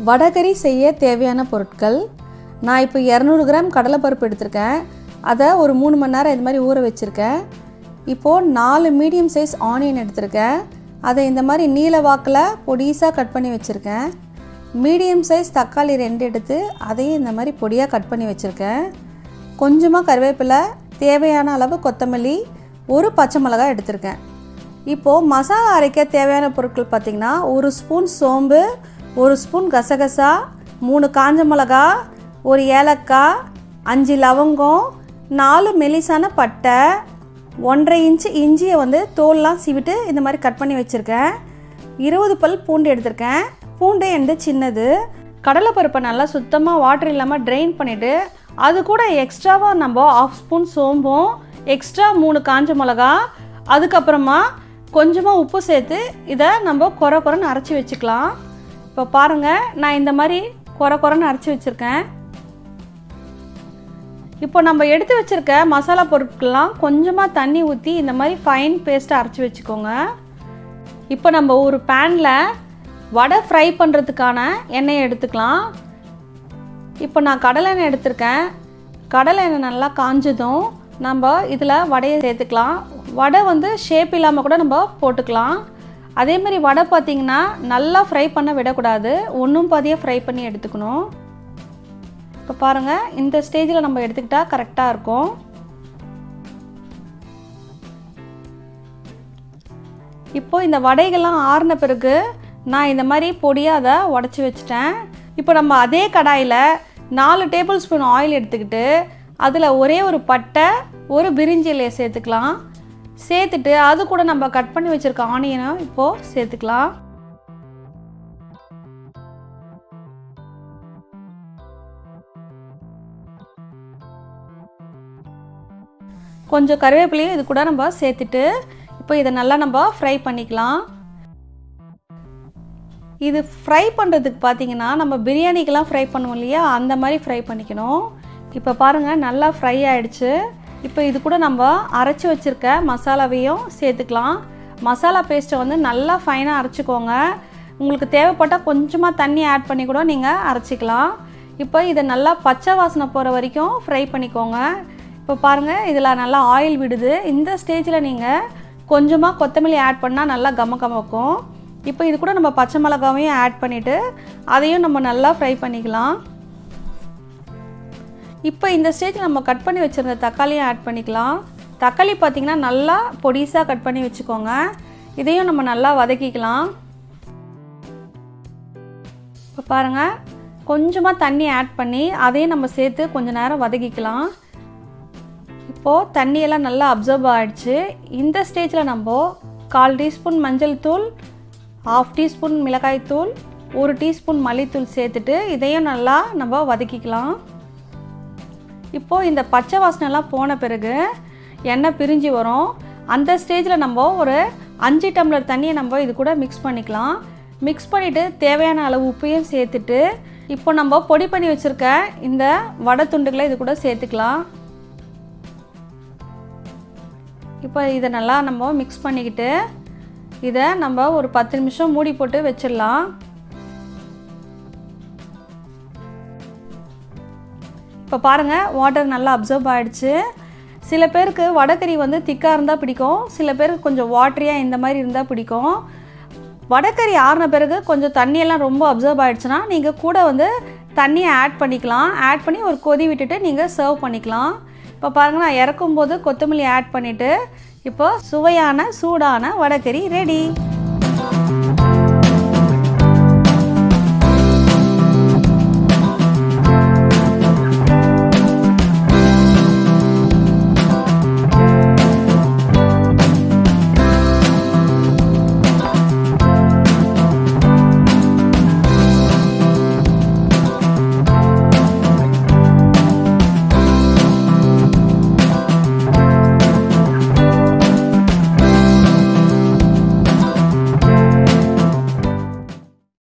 வடகறி செய்ய தேவையான பொருட்கள். நான் இப்போ 200 கிராம் கடலைப்பருப்பு எடுத்திருக்கேன். அதை ஒரு 3 மணி நேரம் இது மாதிரி ஊற வச்சுருக்கேன். இப்போது 4 மீடியம் சைஸ் ஆனியன் எடுத்திருக்கேன். அதை இந்த மாதிரி நீல வாக்கில் பொடிசாக கட் பண்ணி வச்சுருக்கேன். மீடியம் சைஸ் தக்காளி 2 எடுத்து அதையும் இந்த மாதிரி பொடியாக கட் பண்ணி வச்சுருக்கேன். கொஞ்சமாக கருவேப்பிலை, தேவையான அளவு கொத்தமல்லி, ஒரு பச்சை மிளகாய் எடுத்திருக்கேன். இப்போது மசாலா அரைக்க தேவையான பொருட்கள் பார்த்திங்கன்னா 1 ஸ்பூன் சோம்பு, 1 ஸ்பூன் கசகசா, 3 காஞ்ச மிளகா, 1 ஏலக்காய், 5 லவங்கம், 4 மெலிசான பட்டை, 1.5 இன்ச்சு இஞ்சியை தோல்லாம் சீவிட்டு இந்த மாதிரி கட் பண்ணி வச்சுருக்கேன். 20 பல் பூண்டு எடுத்திருக்கேன். பூண்டு எந்த சின்னது. கடலைப்பருப்பை நல்லா சுத்தமாக வாட்டர் இல்லாமல் ட்ரெயின் பண்ணிவிட்டு அது கூட எக்ஸ்ட்ராவாக நம்ம 1/2 ஸ்பூன் சோம்பும், எக்ஸ்ட்ரா 3 காஞ்ச மிளகா, அதுக்கப்புறமா கொஞ்சமாக உப்பு சேர்த்து இதை நம்ம குறைன்னு அரைச்சி வச்சுக்கலாம். இப்போ பாருங்கள், நான் இந்த மாதிரி குறைன்னு அரைச்சி வச்சுருக்கேன். இப்போ நம்ம எடுத்து வச்சுருக்க மசாலா பொருட்கள்லாம் கொஞ்சமாக தண்ணி ஊற்றி இந்த மாதிரி ஃபைன் பேஸ்ட்டாக அரைச்சி வச்சுக்கோங்க. இப்போ நம்ம ஒரு பேனில் வடை ஃப்ரை பண்ணுறதுக்கான எண்ணெயை எடுத்துக்கலாம். இப்போ நான் கடலை எண்ணெய் எடுத்திருக்கேன். கடலை எண்ணெய் நல்லா காஞ்சதும் நம்ம இதில் வடையை சேர்த்துக்கலாம். வடை ஷேப் இல்லாமல் கூட நம்ம போட்டுக்கலாம். அதேமாதிரி வடை பார்த்திங்கன்னா நல்லா ஃப்ரை பண்ண விடக்கூடாது, ஒன்றும் பாதியாக ஃப்ரை பண்ணி எடுத்துக்கணும். இப்போ பாருங்கள், இந்த ஸ்டேஜில் நம்ம எடுத்துக்கிட்டால் கரெக்டாக இருக்கும். இப்போது இந்த வடைகள்லாம் ஆறின பிறகு நான் இந்த மாதிரி பொடியாக அதை உடச்சி வச்சுட்டேன். இப்போ நம்ம அதே கடாயில் 4 டேபிள் ஸ்பூன் ஆயில் எடுத்துக்கிட்டு அதில் ஒரே ஒரு பட்டை, ஒரு பிரிஞ்சி இலையை சேர்த்துக்கலாம். சேர்த்துட்டு அது கூட நம்ம கட் பண்ணி வச்சுருக்க ஆனியனை இப்போது சேர்த்துக்கலாம். கொஞ்சம் கருவேப்பிலையும் இது கூட நம்ம சேர்த்துட்டு இப்போ இதை நல்லா நம்ம ஃப்ரை பண்ணிக்கலாம். இது ஃப்ரை பண்ணுறதுக்கு பார்த்திங்கன்னா நம்ம பிரியாணிக்கெலாம் ஃப்ரை பண்ணுவோம் இல்லையா, அந்த மாதிரி ஃப்ரை பண்ணிக்கணும். இப்போ பாருங்கள், நல்லா ஃப்ரை ஆகிடுச்சு. இப்போ இது கூட நம்ம அரைச்சி வச்சுருக்க மசாலாவையும் சேர்த்துக்கலாம். மசாலா பேஸ்ட்டை நல்லா ஃபைனாக அரைச்சிக்கோங்க. உங்களுக்கு தேவைப்பட்டால் கொஞ்சமாக தண்ணி ஆட் பண்ணி கூட நீங்கள் அரைச்சிக்கலாம். இப்போ இதை நல்லா பச்சை வாசனை போகிற வரைக்கும் ஃப்ரை பண்ணிக்கோங்க. இப்போ பாருங்கள், இதில் நல்லா ஆயில் விடுது. இந்த ஸ்டேஜில் நீங்கள் கொஞ்சமாக கொத்தமல்லி ஆட் பண்ணால் நல்லா கமக்கும். இப்போ இது கூட நம்ம பச்சை மிளகாவையும் ஆட் பண்ணிவிட்டு அதையும் நம்ம நல்லா ஃப்ரை பண்ணிக்கலாம். இப்போ இந்த ஸ்டேஜில் நம்ம கட் பண்ணி வச்சுருந்த தக்காளியும் ஆட் பண்ணிக்கலாம். தக்காளி பார்த்திங்கன்னா நல்லா பொடிசாக கட் பண்ணி வச்சுக்கோங்க. இதையும் நம்ம நல்லா வதக்கிக்கலாம். இப்போ பாருங்கள், கொஞ்சமாக தண்ணி ஆட் பண்ணி அதையும் நம்ம சேர்த்து கொஞ்சம் நேரம் வதக்கிக்கலாம். இப்போது தண்ணியெல்லாம் நல்லா அப்சர்வ் ஆகிடுச்சு. இந்த ஸ்டேஜில் நம்ம 1/4 டீஸ்பூன் மஞ்சள் தூள், 1/2 டீஸ்பூன் மிளகாய் தூள், 1 டீஸ்பூன் மல்லித்தூள் சேர்த்துட்டு இதையும் நல்லா நம்ம வதக்கிக்கலாம். இப்போது இந்த பச்சை வாசனைலாம் போன பிறகு எண்ணெய் பிரிஞ்சு வரும். அந்த ஸ்டேஜில் நம்ம ஒரு 5 டம்ளர் தண்ணியை நம்ம இது கூட மிக்ஸ் பண்ணிக்கலாம். மிக்ஸ் பண்ணிவிட்டு தேவையான அளவு உப்பையும் சேர்த்துட்டு இப்போ நம்ம பொடி பண்ணி வச்சுருக்க இந்த வடை துண்டுகளை இது கூட சேர்த்துக்கலாம். இப்போ இதை நல்லா நம்ம மிக்ஸ் பண்ணிக்கிட்டு இதை நம்ம ஒரு 10 நிமிஷம் மூடி போட்டு வச்சிடலாம். இப்போ பாருங்கள், வாட்டர் நல்லா அப்சர்வ் ஆகிடுச்சு. சில பேருக்கு வடைக்கறி திக்காக இருந்தால் பிடிக்கும், சில பேருக்கு கொஞ்சம் வாட்டரியாக இந்த மாதிரி இருந்தால் பிடிக்கும். வடைக்கறி ஆறின பிறகு கொஞ்சம் தண்ணியெல்லாம் ரொம்ப அப்சர்வ் ஆகிடுச்சுன்னா நீங்கள் கூட தண்ணியை ஆட் பண்ணிக்கலாம். ஆட் பண்ணி ஒரு கொதி விட்டுட்டு நீங்கள் சர்வ் பண்ணிக்கலாம். இப்போ பாருங்கள், நான் இறக்கும்போது கொத்தமல்லி ஆட் பண்ணிவிட்டு இப்போ சுவையான சூடான வடைக்கறி ரெடி.